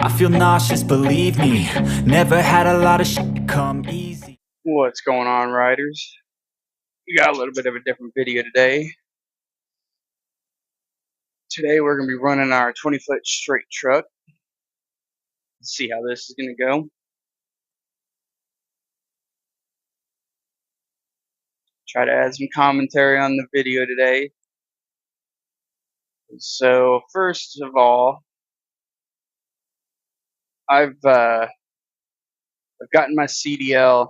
I feel nauseous, believe me. Never had a lot of shit come easy. What's going on, riders? We got a little bit of a different video today. Today we're going to be running our 20-foot straight truck. Let's see how this is going to go. Try to add some commentary on the video today. So first of all, I've gotten my CDL.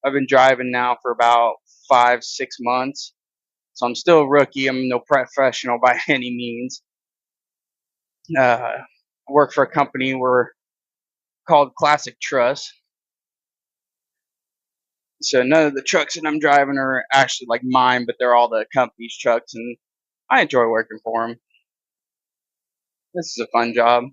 I've been driving now for about 5-6 months. So I'm still a rookie. I'm no professional by any means. I work for a company called Classic Truss. So none of the trucks that I'm driving are actually like mine, but they're all the company's trucks, and I enjoy working for them. This is a fun job.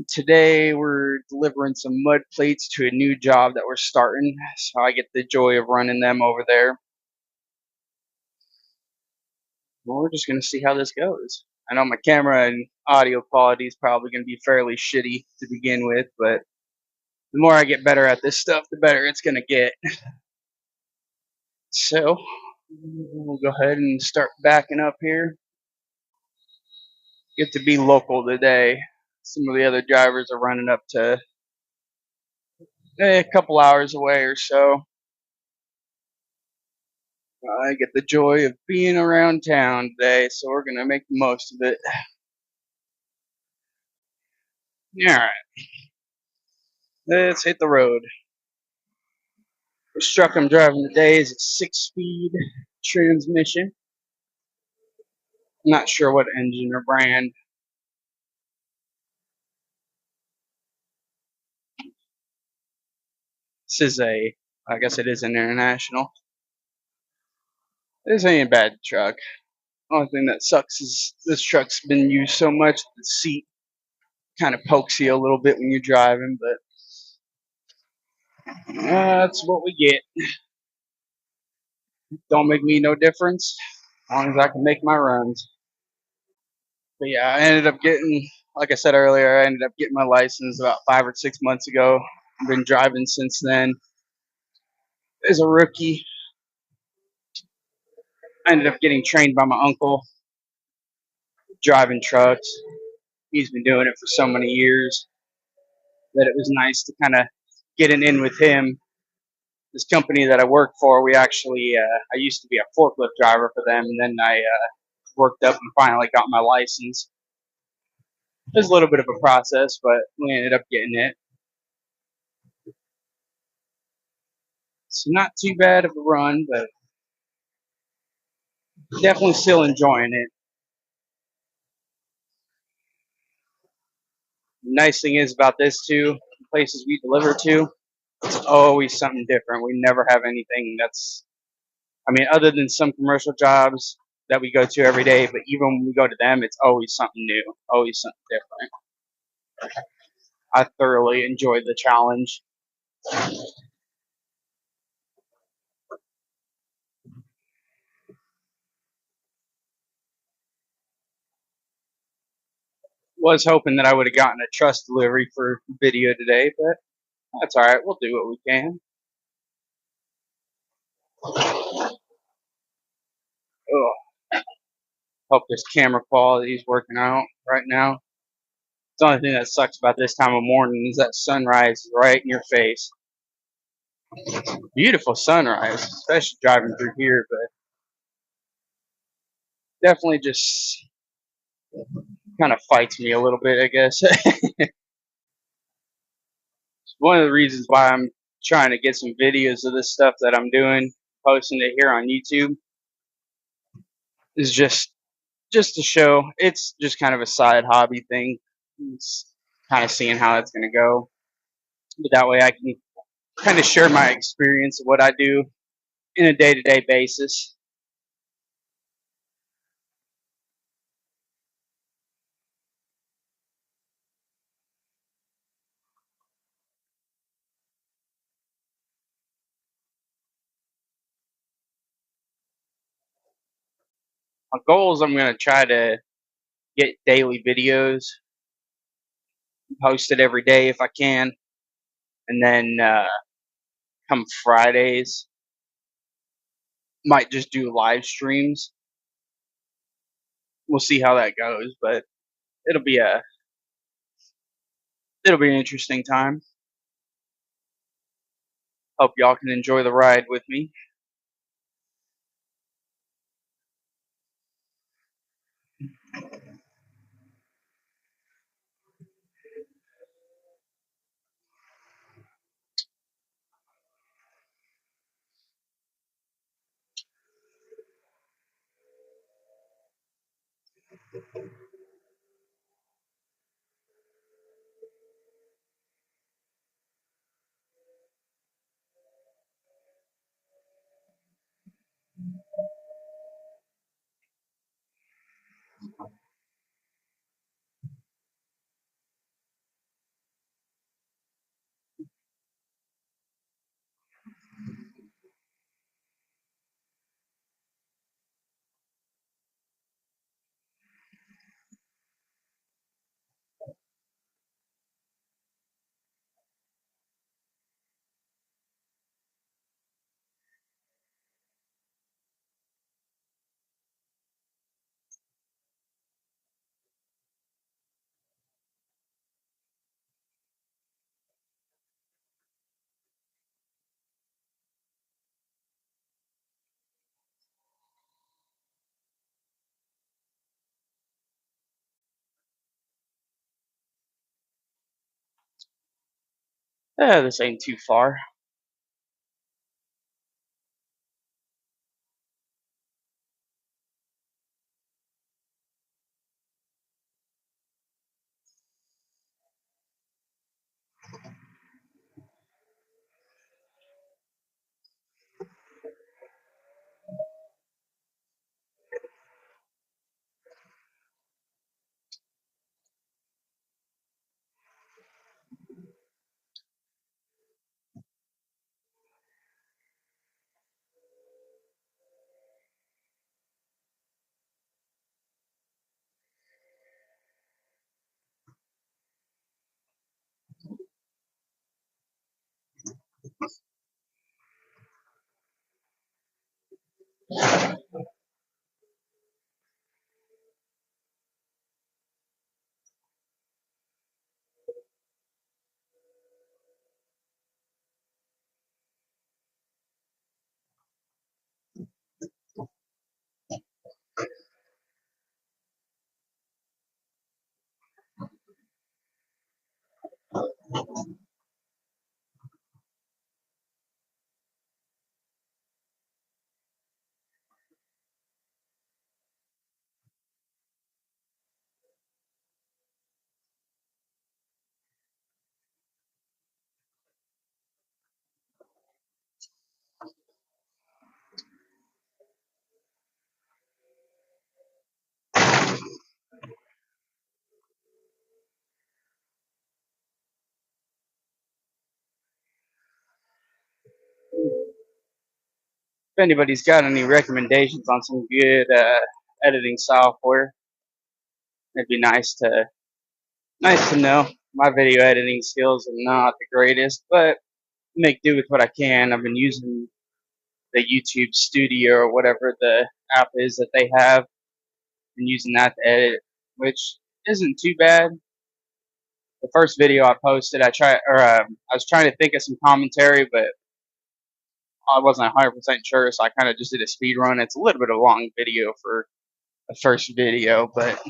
Today we're delivering some mud plates to a new job that we're starting, so I get the joy of running them over there. Well, we're just going to see how this goes. I know my camera and audio quality is probably going to be fairly shitty to begin with, but the more I get better at this stuff, the better it's going to get. So we'll go ahead and start backing up here. Get to be local today. Some of the other drivers are running up to a couple hours away or so. I get the joy of being around town today, so we're going to make the most of it. Alright, let's hit the road. This truck I'm driving today is a 6-speed transmission. I'm not sure what engine or brand. This is I guess it is an International. This ain't a bad truck. Only thing that sucks is this truck's been used so much that the seat kind of pokes you a little bit when you're driving, but that's what we get. Don't make me no difference as long as I can make my runs. But yeah, I ended up getting, like I said earlier, I ended up getting my license about 5 or 6 months ago. I've been driving since then. As a rookie, I ended up getting trained by my uncle driving trucks. He's been doing it for so many years that it was nice to kind of get an in with him. This company that I work for, we actually, I used to be a forklift driver for them, and then I worked up and finally got my license. It was a little bit of a process, but we ended up getting it. So not too bad of a run, but definitely still enjoying it. The nice thing is about this too, the places we deliver to, it's always something different. We never have anything other than some commercial jobs that we go to every day, but even when we go to them, it's always something new, always something different. I thoroughly enjoy the challenge. Was hoping that I would have gotten a truss delivery for video today, but that's alright, we'll do what we can. Ugh. Hope this camera quality is working out right now. The only thing that sucks about this time of morning is that sunrise right in your face. Beautiful sunrise, especially driving through here, but definitely just kind of fights me a little bit, I guess. One of the reasons why I'm trying to get some videos of this stuff that I'm doing, posting it here on YouTube, is just to show. It's just kind of a side hobby thing. It's kind of seeing how it's going to go. But that way I can kind of share my experience of what I do in a day-to-day basis. My goal is I'm going to try to get daily videos posted every day if I can, and then come Fridays, might just do live streams. We'll see how that goes, but it'll be a it'll be an interesting time. Hope y'all can enjoy the ride with me. This ain't too far. If anybody's got any recommendations on some good editing software, it'd be nice to know. My video editing skills are not the greatest, but make do with what I can. I've been using the YouTube Studio or whatever the app is that they have, and using that to edit, which isn't too bad. The first video I posted, I was trying to think of some commentary, but I wasn't 100% sure, so I kind of just did a speed run. It's a little bit of a long video for a first video, but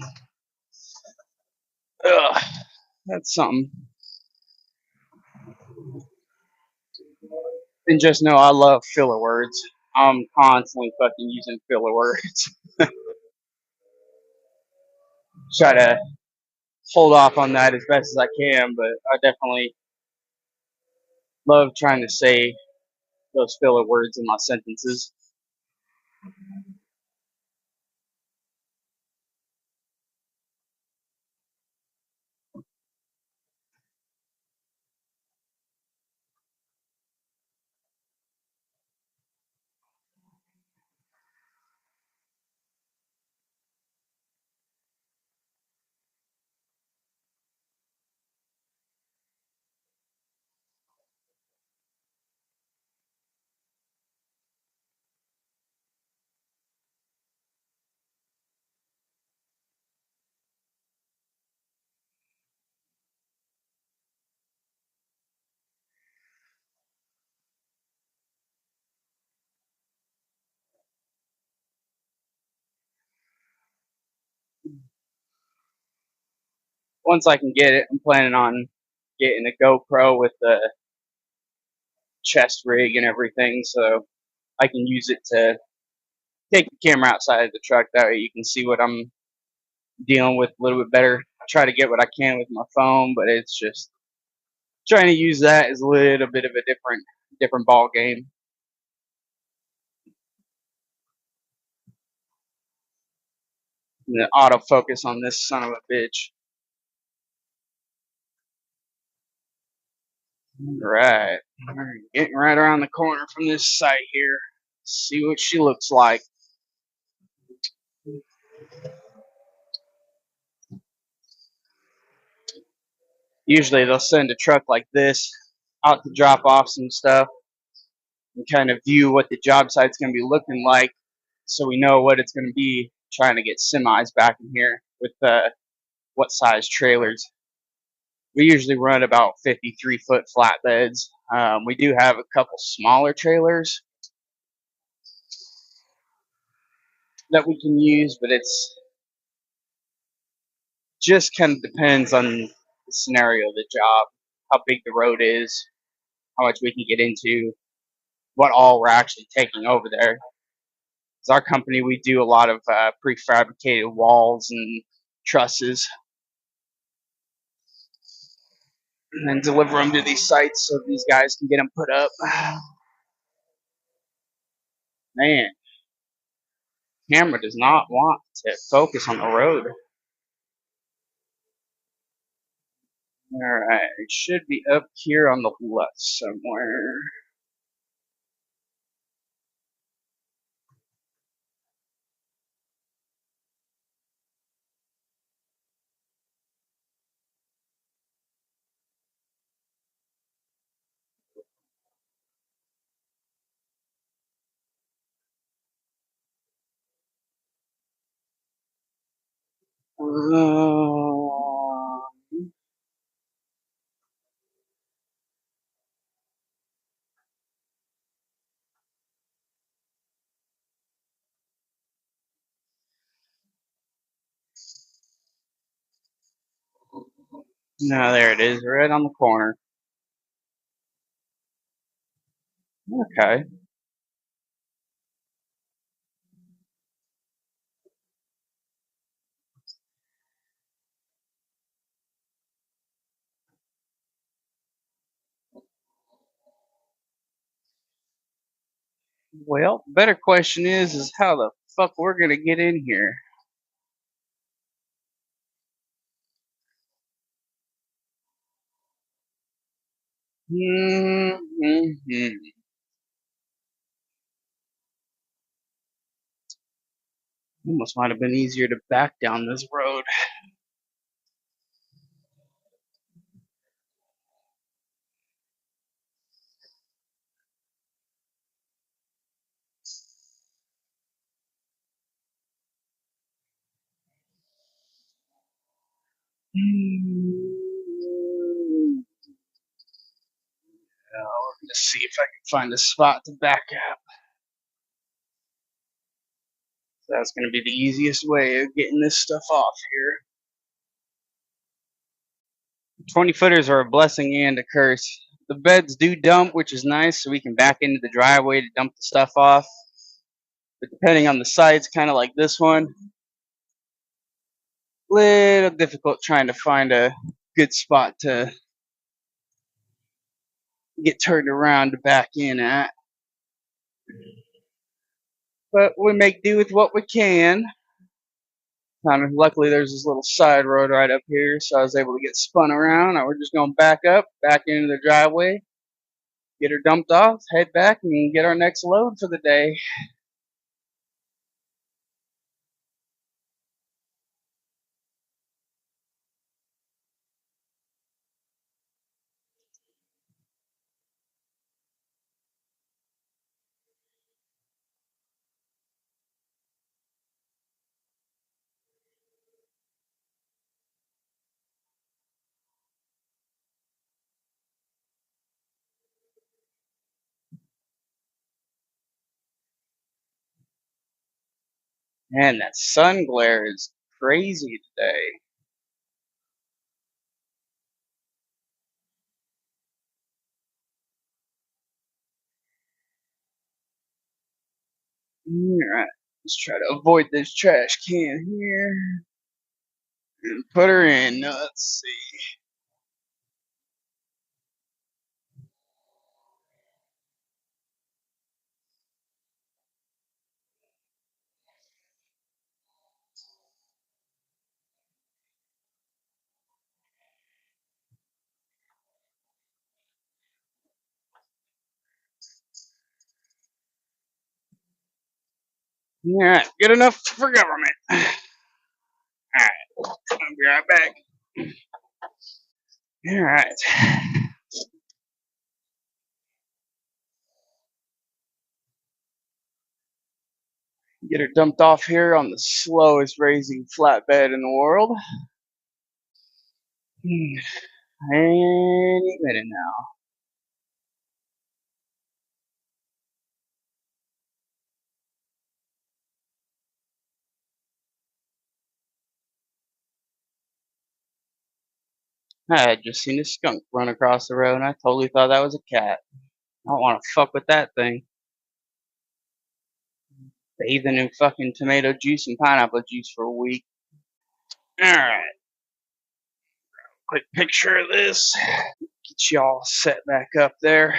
ugh, that's something. And just know I love filler words. I'm constantly fucking using filler words. Try to hold off on that as best as I can, but I definitely love trying to say those filler words in my sentences. once I can get it, I'm planning on getting a GoPro with the chest rig and everything, so I can use it to take the camera outside of the truck. That way you can see what I'm dealing with a little bit better. I try to get what I can with my phone, but it's just trying to use that is a little bit of a different ball game. And the autofocus on this son of a bitch. Right. We're getting right around the corner from this site here. See what she looks like. Usually they'll send a truck like this out to drop off some stuff and kind of view what the job site's going to be looking like so we know what it's going to be trying to get semis back in here with what size trailers. We usually run about 53-foot flatbeds. We do have a couple smaller trailers that we can use, but it's just kind of depends on the scenario of the job, how big the road is, how much we can get into, what all we're actually taking over there. As our company, we do a lot of prefabricated walls and trusses and then deliver them to these sites so these guys can get them put up. Man, camera does not want to focus on the road. Alright, it should be up here on the left somewhere. No, there it is, right on the corner. Okay. Well, better question is how the fuck we're gonna get in here. Mm-hmm. Almost might have been easier to back down this road. Let's see if I can find a spot to back up. So that's going to be the easiest way of getting this stuff off here. 20-footers are a blessing and a curse. The beds do dump, which is nice, so we can back into the driveway to dump the stuff off. But depending on the sites, kind of like this one, little difficult trying to find a good spot to get turned around to back in at. But we make do with what we can. Kind of luckily, there's this little side road right up here, so I was able to get spun around. Now we're just going to back up, back into the driveway, get her dumped off, head back, and get our next load for the day. Man, that sun glare is crazy today. Alright, let's try to avoid this trash can here and put her in. Now, let's see. Alright, good enough for government. Alright, I'll be right back. Alright. Get her dumped off here on the slowest raising flatbed in the world. Any minute now. I had just seen a skunk run across the road and I totally thought that was a cat. I don't want to fuck with that thing. Bathing in fucking tomato juice and pineapple juice for a week. Alright, quick picture of this. Get y'all set back up there.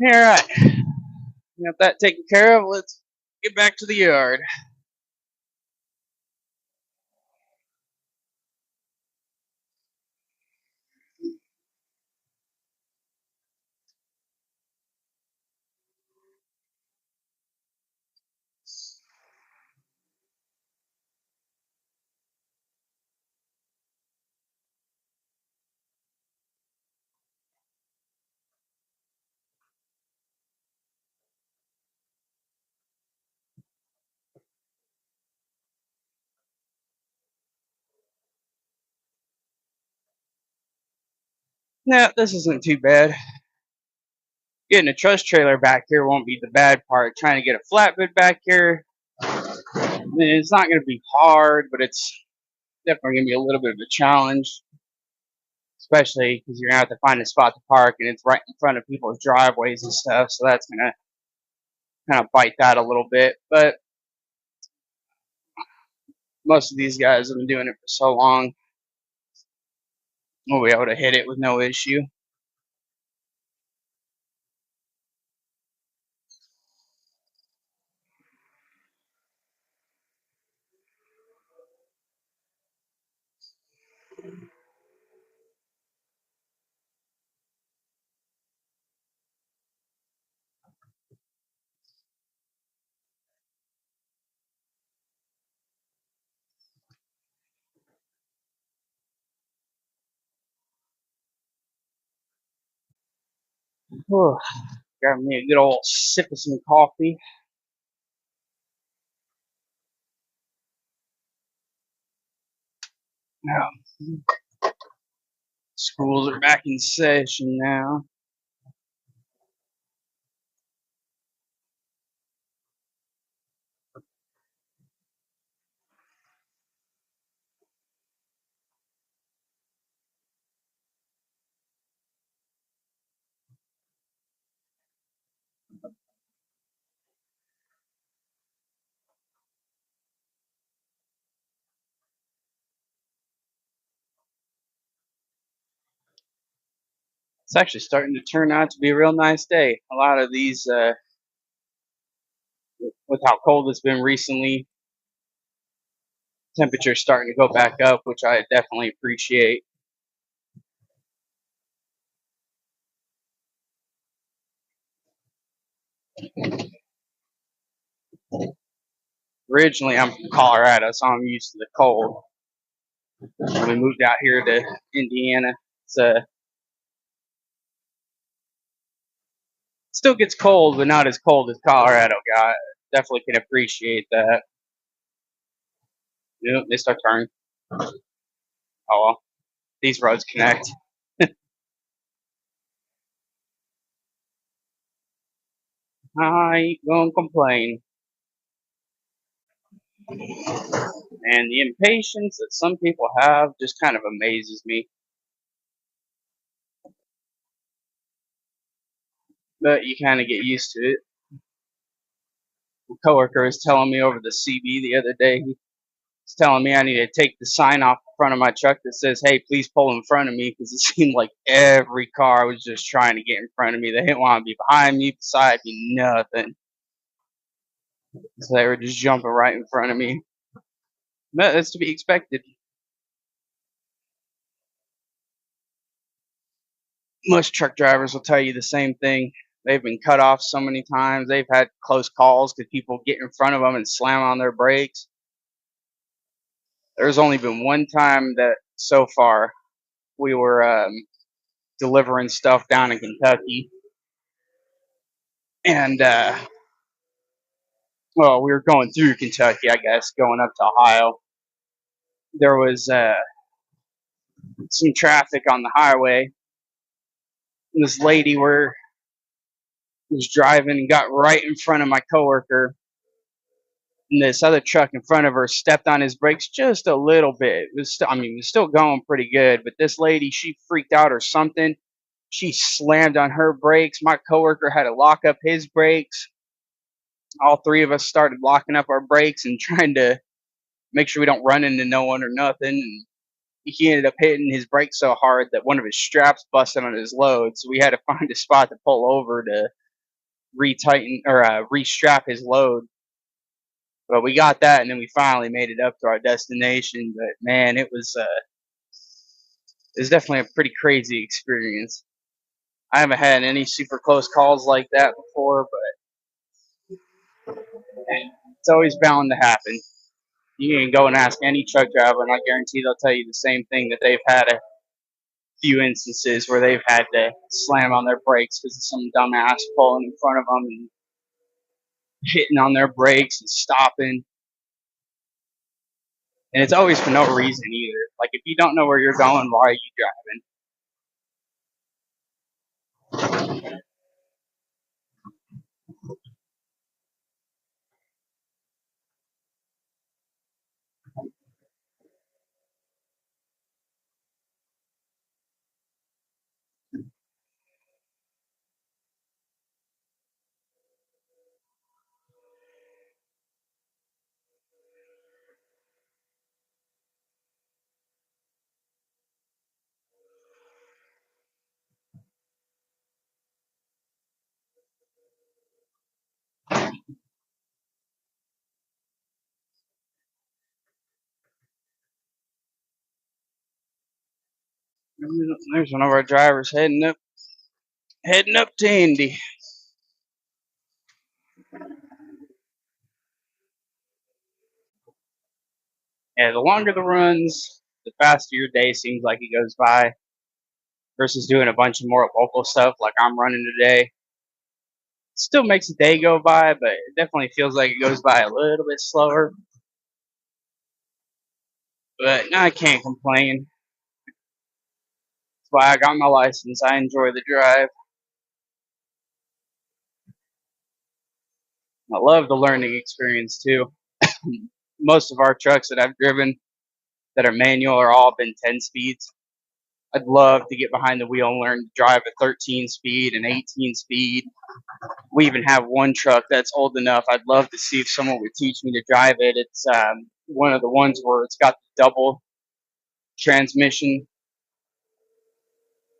Alright, got that taken care of. Let's get back to the yard. Nah, this isn't too bad. Getting a truss trailer back here won't be the bad part. Trying to get a flatbed back here, it's not going to be hard, but it's definitely going to be a little bit of a challenge, especially because you're going to have to find a spot to park, and it's right in front of people's driveways and stuff, so that's going to kind of bite that a little bit. But most of these guys have been doing it for so long, we'll be able to hit it with no issue. Whew. Got me a good old sip of some coffee. Now, schools are back in session now. It's actually starting to turn out to be a real nice day. A lot of these, with how cold it's been recently, temperatures starting to go back up, which I definitely appreciate. Originally, I'm from Colorado, so I'm used to the cold. When we moved out here to Indiana, it's still gets cold, but not as cold as Colorado got. Definitely can appreciate that. You know, they start turning. Oh well, these roads connect. I ain't gonna complain. And the impatience that some people have just kind of amazes me. but you kind of get used to it. A coworker was telling me over the CB the other day. He was telling me I need to take the sign off the front of my truck that says, "Hey, please pull in front of me," because it seemed like every car was just trying to get in front of me. They didn't want to be behind me, beside me, nothing. So they were just jumping right in front of me. But that's to be expected. Most truck drivers will tell you the same thing. They've been cut off so many times. They've had close calls because people get in front of them and slam on their brakes. There's only been one time that so far we were delivering stuff down in Kentucky, and well, we were going through Kentucky, I guess, going up to Ohio. There was some traffic on the highway. And this lady was driving and got right in front of my coworker, and this other truck in front of her stepped on his brakes just a little bit. It was it was still going pretty good, but this lady, she freaked out or something. She slammed on her brakes. My coworker had to lock up his brakes. All three of us started locking up our brakes and trying to make sure we don't run into no one or nothing. And he ended up hitting his brakes so hard that one of his straps busted on his load. So we had to find a spot to pull over to retighten or restrap his load. But we got that, and then we finally made it up to our destination. But man, it was definitely a pretty crazy experience. I haven't had any super close calls like that before, but it's always bound to happen. You can go and ask any truck driver, and I guarantee they'll tell you the same thing, that they've had a few instances where they've had to slam on their brakes because of some dumbass pulling in front of them and hitting on their brakes and stopping. And it's always for no reason either. Like, if you don't know where you're going, why are you driving? There's one of our drivers heading up to Indy. Yeah, the longer the runs, the faster your day seems like it goes by. Versus doing a bunch of more local stuff like I'm running today. Still makes the day go by, but it definitely feels like it goes by a little bit slower. But I can't complain. That's why I got my license. I enjoy the drive. I love the learning experience too. Most of our trucks that I've driven that are manual are all been 10 speeds. I'd love to get behind the wheel and learn to drive a 13 speed and 18 speed. We even have one truck that's old enough. I'd love to see if someone would teach me to drive it. It's one of the ones where it's got the double transmission.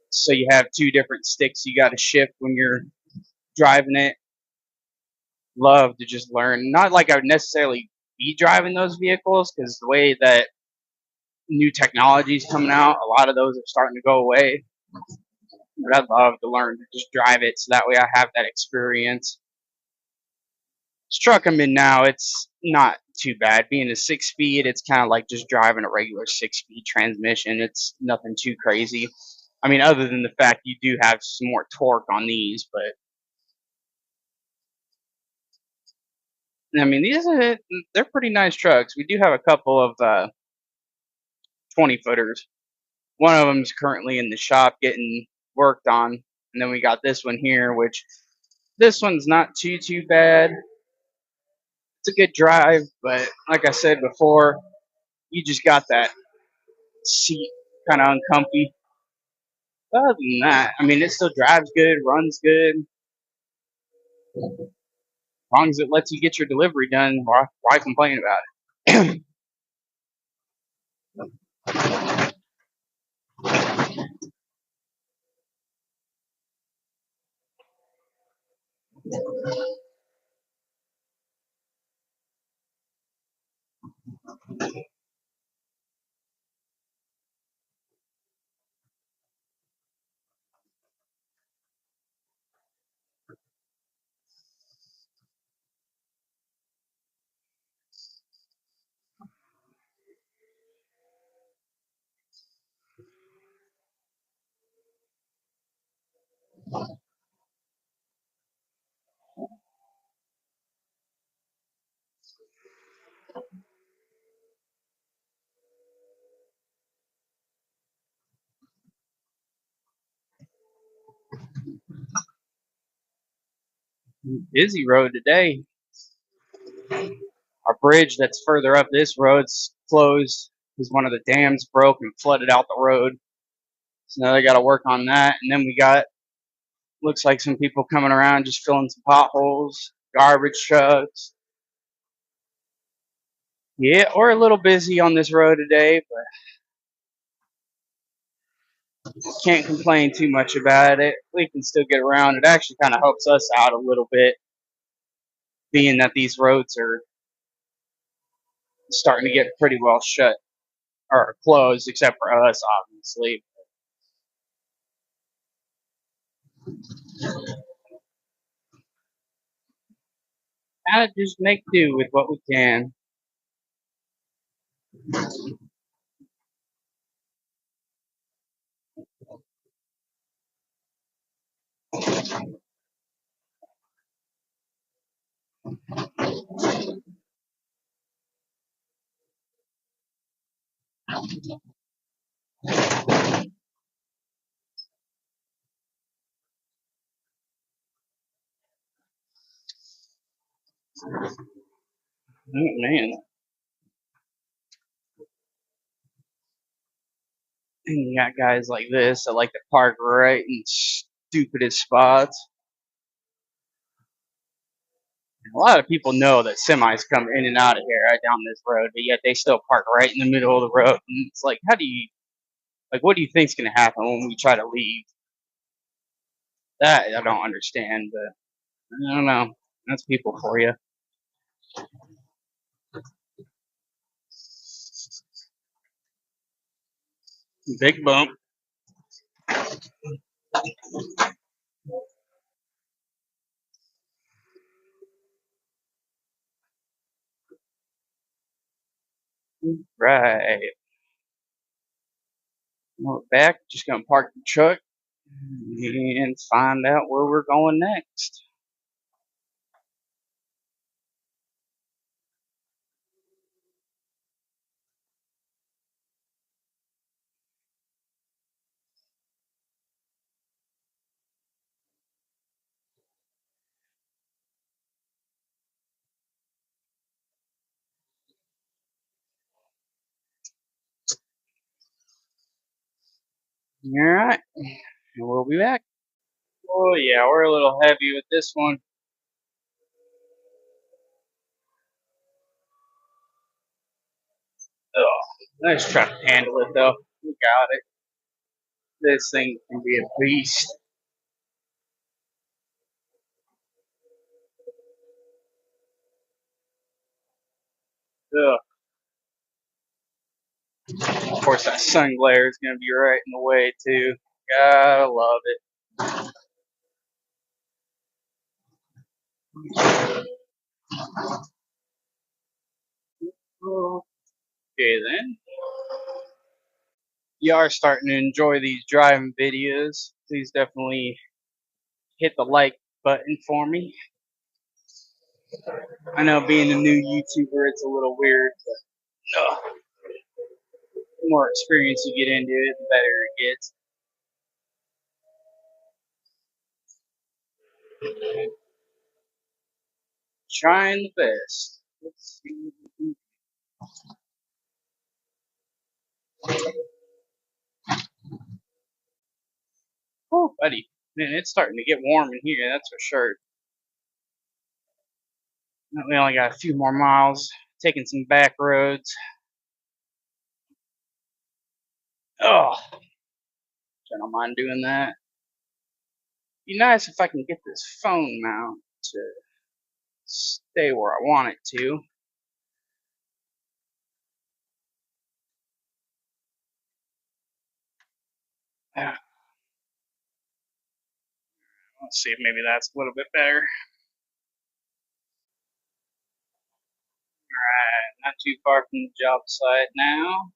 So you have two different sticks you got to shift when you're driving it. Love to just learn. Not like I would necessarily be driving those vehicles, because the way that new technology is coming out, a lot of those are starting to go away. But I'd love to learn to just drive it so that way I have that experience. This truck I'm in now, it's not too bad. Being a 6-speed, it's kind of like just driving a regular 6-speed transmission. It's nothing too crazy. I mean, other than the fact you do have some more torque on these, but I mean, they're pretty nice trucks. We do have a couple of 20 footers. One of them is currently in the shop getting worked on, and then we got this one here, which this one's not too bad. It's a good drive, but like I said before, you just got that seat kind of uncomfy. But other than that, I mean, it still drives good, runs good. As long as it lets you get your delivery done, why complain about it? Busy road today. Our bridge that's further up this road's closed because one of the dams broke and flooded out the road. So now they got to work on that. And then we got, looks like some people coming around just filling some potholes, garbage trucks. Yeah, we're a little busy on this road today, but can't complain too much about it. We can still get around. It actually kind of helps us out a little bit, being that these roads are starting to get pretty well shut or closed, except for us, obviously. I just make do with what we can. Oh, man. And you got guys like this that like to park right in stupidest spots. A lot of people know that semis come in and out of here right down this road, but yet they still park right in the middle of the road. And it's like, how do you, like, what do you think's going to happen when we try to leave? That I don't understand, but I don't know. That's people for you. Big bump. Right. We're back. Just going to park the truck and find out where we're going next. All right. And we'll be back. Oh, yeah, we're a little heavy with this one. Oh, let's try to handle it, though. We got it. This thing can be a beast. Ugh. Of course, that sun glare is going to be right in the way, too. Gotta love it. Okay, then. You are starting to enjoy these driving videos. Please definitely hit the like button for me. I know being a new YouTuber, it's a little weird, but the more experience you get into it, the better it gets. Trying the best. Let's see. Oh, buddy. Man, it's starting to get warm in here, that's for sure. We only got a few more miles, taking some back roads. Oh, I don't mind doing that. Be nice if I can get this phone mount to stay where I want it to. Let's see if maybe that's a little bit better. Alright, not too far from the job site now.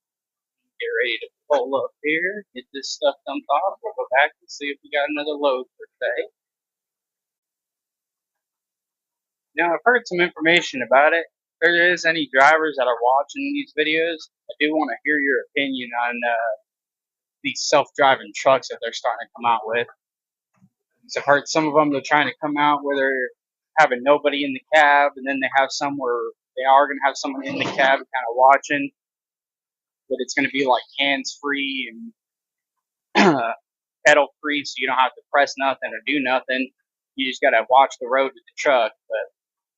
Get ready to pull up here, get this stuff dumped off. We'll go back and see if we got another load for today. Now, I've heard some information about it. If there is any drivers that are watching these videos, I do want to hear your opinion on these self-driving trucks that they're starting to come out with. So I've heard some of them, they're trying to come out where they're having nobody in the cab, and then they have some where they are going to have someone in the cab kind of watching, but it's going to be like hands-free and pedal-free, so you don't have to press nothing or do nothing. You just got to watch the road with the truck. But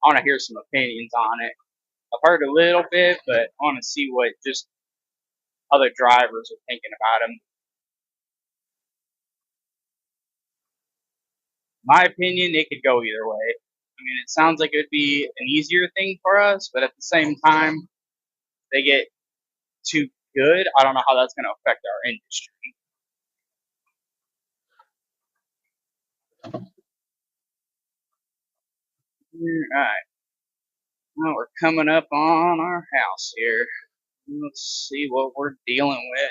I want to hear some opinions on it. I've heard a little bit, but I want to see what just other drivers are thinking about them. My opinion, it could go either way. I mean, it sounds like it would be an easier thing for us, but at the same time, if they get too good, I don't know how that's going to affect our industry. All right, well, we're coming up on our house here. Let's see what we're dealing with.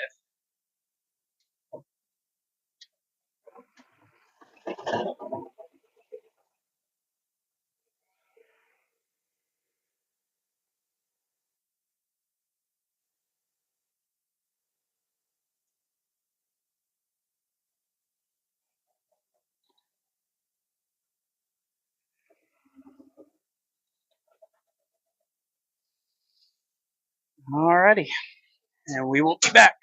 Alrighty, and we will be back.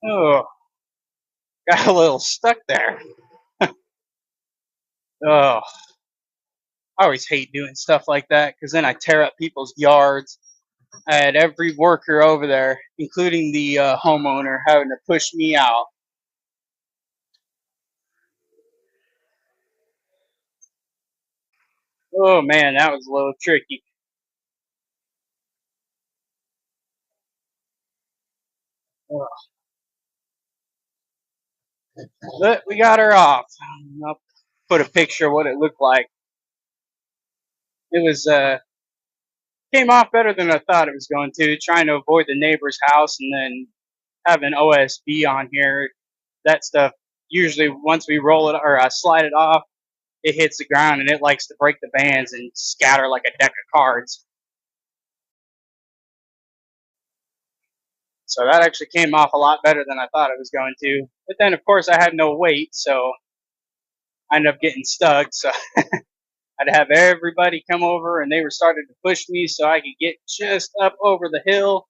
Oh, got a little stuck there. Oh, I always hate doing stuff like that because then I tear up people's yards. I had every worker over there, including the homeowner, having to push me out. Oh man, that was a little tricky. But we got her off. I'll put a picture of what it looked like. It was came off better than I thought it was going to. Trying to avoid the neighbor's house and then having OSB on here. That stuff usually once we roll it or slide it off, it hits the ground and it likes to break the bands and scatter like a deck of cards. So that actually came off a lot better than I thought it was going to. But then, of course, I had no weight, so I ended up getting stuck. So I'd have everybody come over, and they were starting to push me so I could get just up over the hill.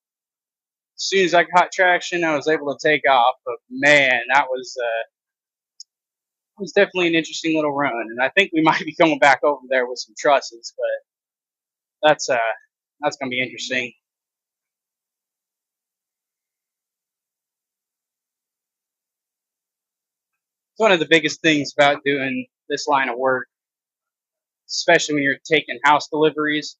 As soon as I caught traction, I was able to take off. But man, that was definitely an interesting little run, and I think we might be going back over there with some trusses. But that's gonna be interesting. It's one of the biggest things about doing this line of work, especially when you're taking house deliveries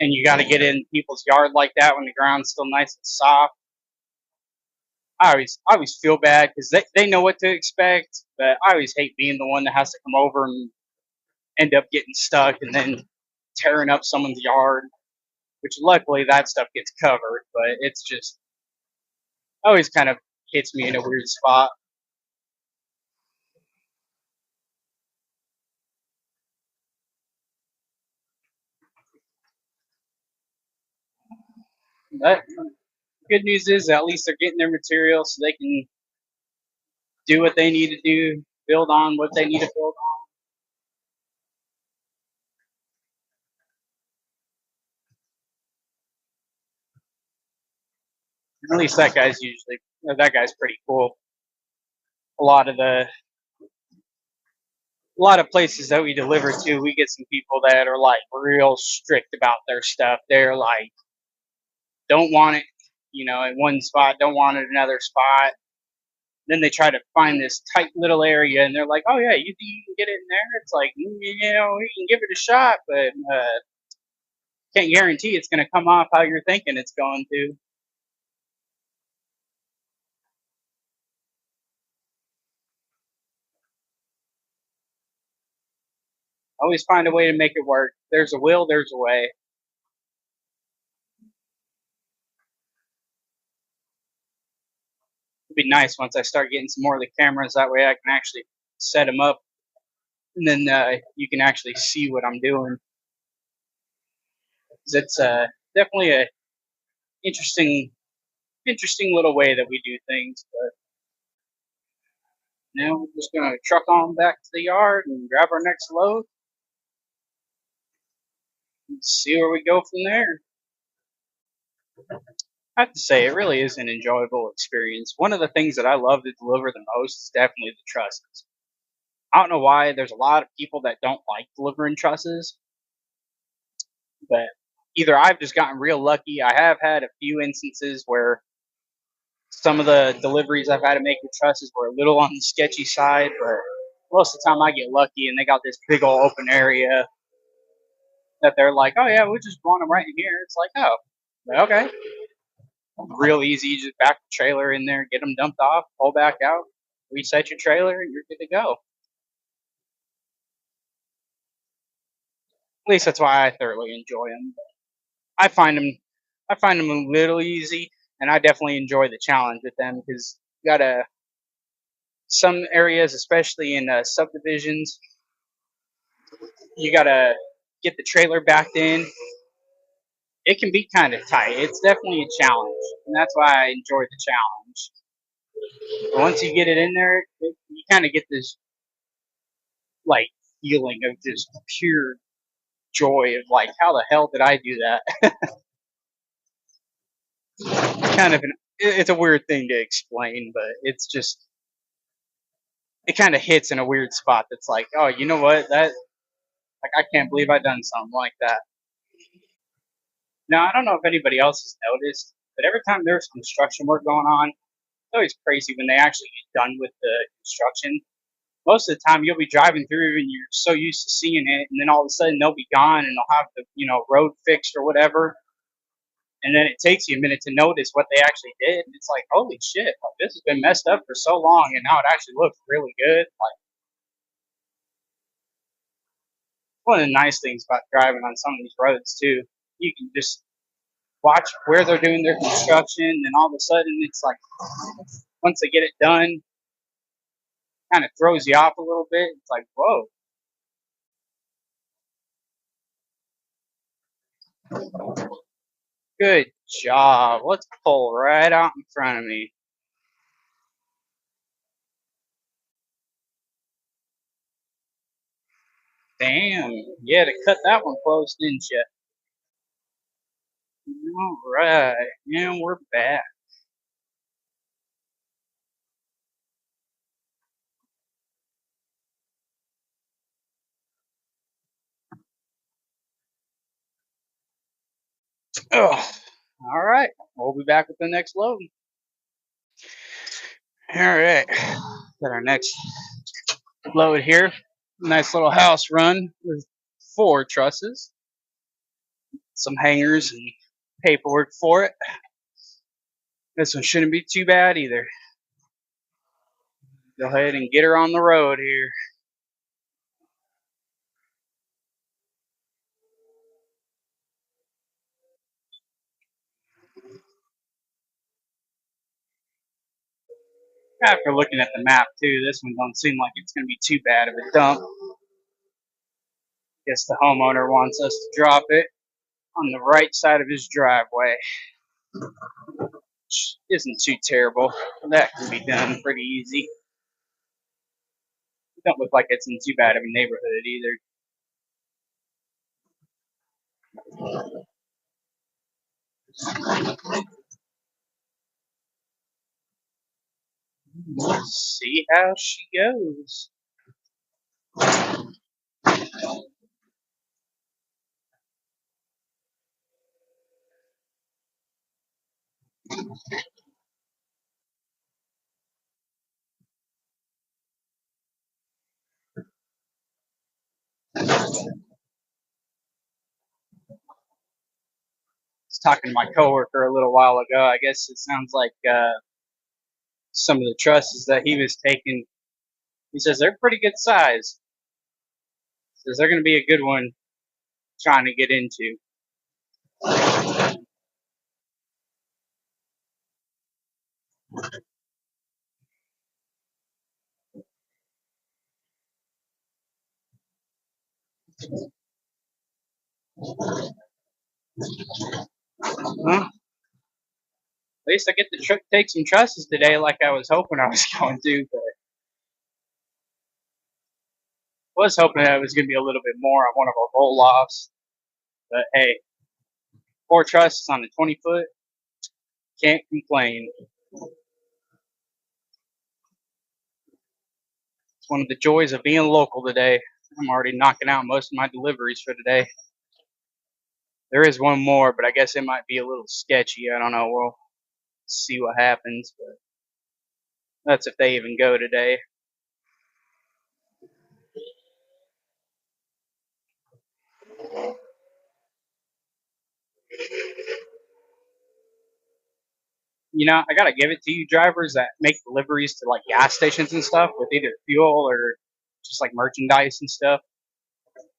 and you got to get in people's yard like that when the ground's still nice and soft. I always feel bad because they know what to expect, but I always hate being the one that has to come over and end up getting stuck and then tearing up someone's yard. Which luckily that stuff gets covered, but it's just always kind of hits me in a weird spot. But Good news is at least they're getting their material so they can do what they need to do, build on what they need to build on. At least that guy's usually, that guy's pretty cool. A lot of the a lot of places that we deliver to, we get some people that are like real strict about their stuff. They're like, don't want it, in one spot, don't want it in another spot. Then they try to find this tight little area, and they're like, "Oh yeah, you think you can get it in there?" It's like, you can give it a shot, but can't guarantee it's going to come off how you're thinking it's going to. Always find a way to make it work. There's a will, there's a way. It'd be nice once I start getting some more of the cameras. That way I can actually set them up, and then you can actually see what I'm doing. 'Cause it's definitely a interesting, interesting little way that we do things. But now we're just gonna truck on back to the yard and grab our next load and see where we go from there. I have to say, it really is an enjoyable experience. One of the things that I love to deliver the most is definitely the trusses. I don't know why there's a lot of people that don't like delivering trusses, but either I've just gotten real lucky. I have had a few instances where some of the deliveries I've had to make with trusses were a little on the sketchy side, but most of the time I get lucky and they got this big old open area that they're like, oh yeah, we just want them right in here. It's like, oh, okay. Real easy, just back the trailer in there, get them dumped off, pull back out, reset your trailer, and you're good to go. At least that's why I thoroughly enjoy them. I find them, I find them a little easy, and I definitely enjoy the challenge with them because you gotta some areas, especially in subdivisions, you gotta get the trailer backed in. It can be kind of tight. It's definitely a challenge, and that's why I enjoy the challenge. But once you get it in there, you kind of get this like feeling of just pure joy of like, how the hell did I do that? kind of it's a weird thing to explain, but it's just it kind of hits in a weird spot. That's like, oh, you know what? That like I can't believe I done something like that. Now I don't know if anybody else has noticed, but every time there's construction work going on, it's always crazy when they actually get done with the construction. Most of the time you'll be driving through and you're so used to seeing it, and then all of a sudden they'll be gone and they'll have the road fixed or whatever, and then it takes you a minute to notice what they actually did. It's like, holy shit, like, this has been messed up for so long, and now it actually looks really good. Like, one of the nice things about driving on some of these roads too, you can just watch where they're doing their construction, and all of a sudden it's like once they get it done, kind of throws you off a little bit. It's like, whoa, good job. Let's pull right out in front of me. Damn, you had to cut that one close, didn't you? All right, and we're back. Oh, all right, we'll be back with the next load. All right, got our next load here. Nice little house run with 4 trusses, some hangers, and paperwork for it. This one shouldn't be too bad either. Go ahead and get her on the road here. After looking at the map too, this one don't seem like it's going to be too bad of a dump. Guess the homeowner wants us to drop it on the right side of his driveway. which isn't too terrible. That can be done pretty easy. It don't look like it's in too bad of a neighborhood either. Let's see how she goes. I was talking to my coworker a little while ago. I guess it sounds like some of the trusses that he was taking. He says they're pretty good size. He says they're going to be a good one trying to get into. Well, at least I get to take some trusses today, like I was hoping I was going to. But I was hoping that it was going to be a little bit more on one of our roll offs. But hey, 4 trusses on a 20-foot, can't complain. It's one of the joys of being local today. I'm already knocking out most of my deliveries for today. There is one more, but I guess it might be a little sketchy. I don't know. We'll see what happens. But that's if they even go today. You know, I gotta give it to you drivers that make deliveries to like gas stations and stuff with either fuel or just like merchandise and stuff.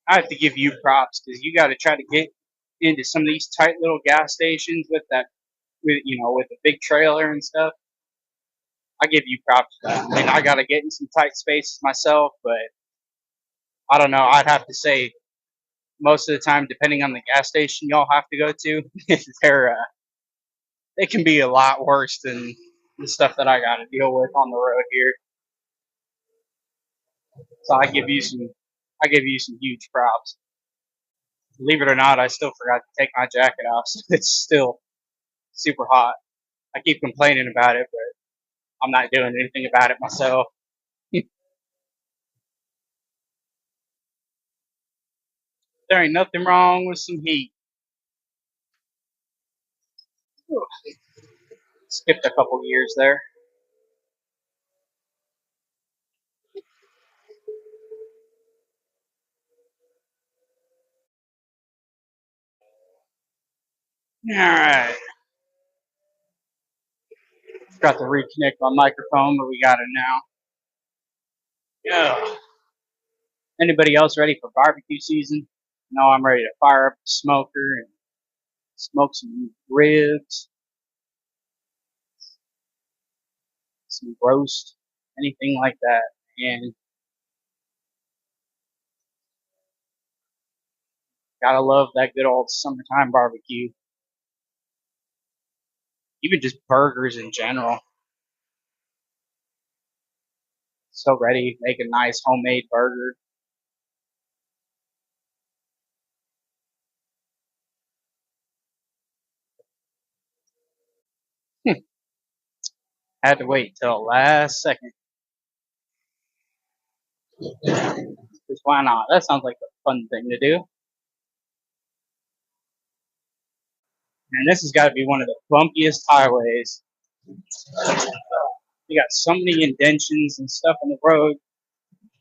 I have to give you props because you got to try to get into some of these tight little gas stations with that, with the big trailer and stuff. I give you props for that. I mean, I got to get in some tight spaces myself, but I don't know. I'd have to say most of the time, depending on the gas station y'all have to go to, they're it can be a lot worse than the stuff that I got to deal with on the road here. So I give you some huge props. Believe it or not, I still forgot to take my jacket off, so it's still super hot. I keep complaining about it, but I'm not doing anything about it myself. There ain't nothing wrong with some heat. Whew. Skipped a couple years there. All right. Forgot to reconnect my microphone, but we got it now. Yeah. Anybody else ready for barbecue season? No, I'm ready to fire up the smoker and smoke some ribs, some roast, anything like that. And gotta love that good old summertime barbecue. Even just burgers in general. So ready, make a nice homemade burger. Had to wait till last second. Because why not? That sounds like a fun thing to do. And this has got to be one of the bumpiest highways. You got so many indentions and stuff on the road.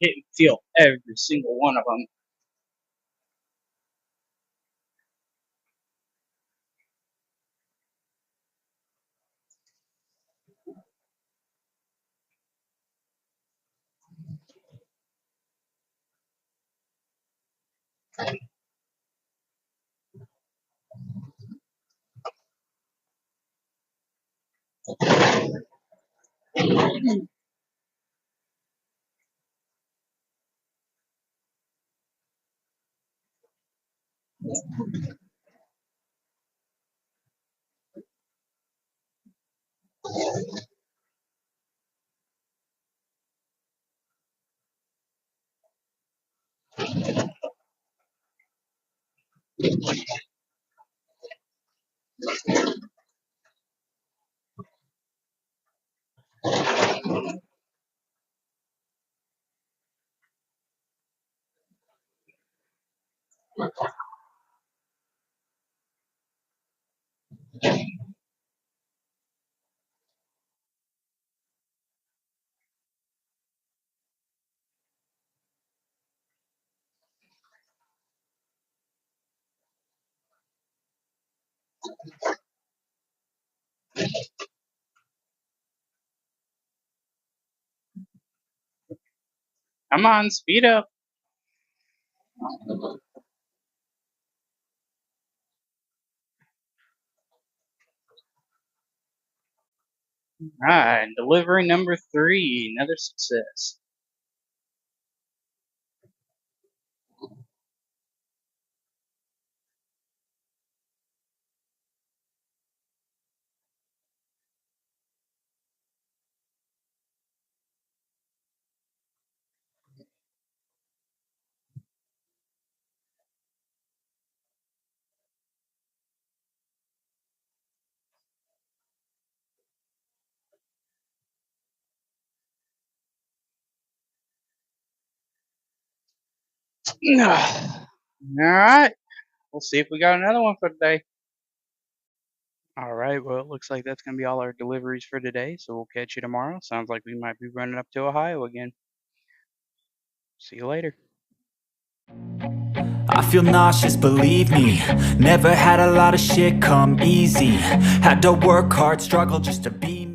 You can feel every single one of them. Come on, speed up. Alright, delivery number 3, another success. Alright, we'll see if we got another one for today. Alright, well, it looks like that's going to be all our deliveries for today, so we'll catch you tomorrow. Sounds like we might be running up to Ohio again. See you later. I feel nauseous, believe me. Never had a lot of shit come easy. Had to work hard, struggle just to be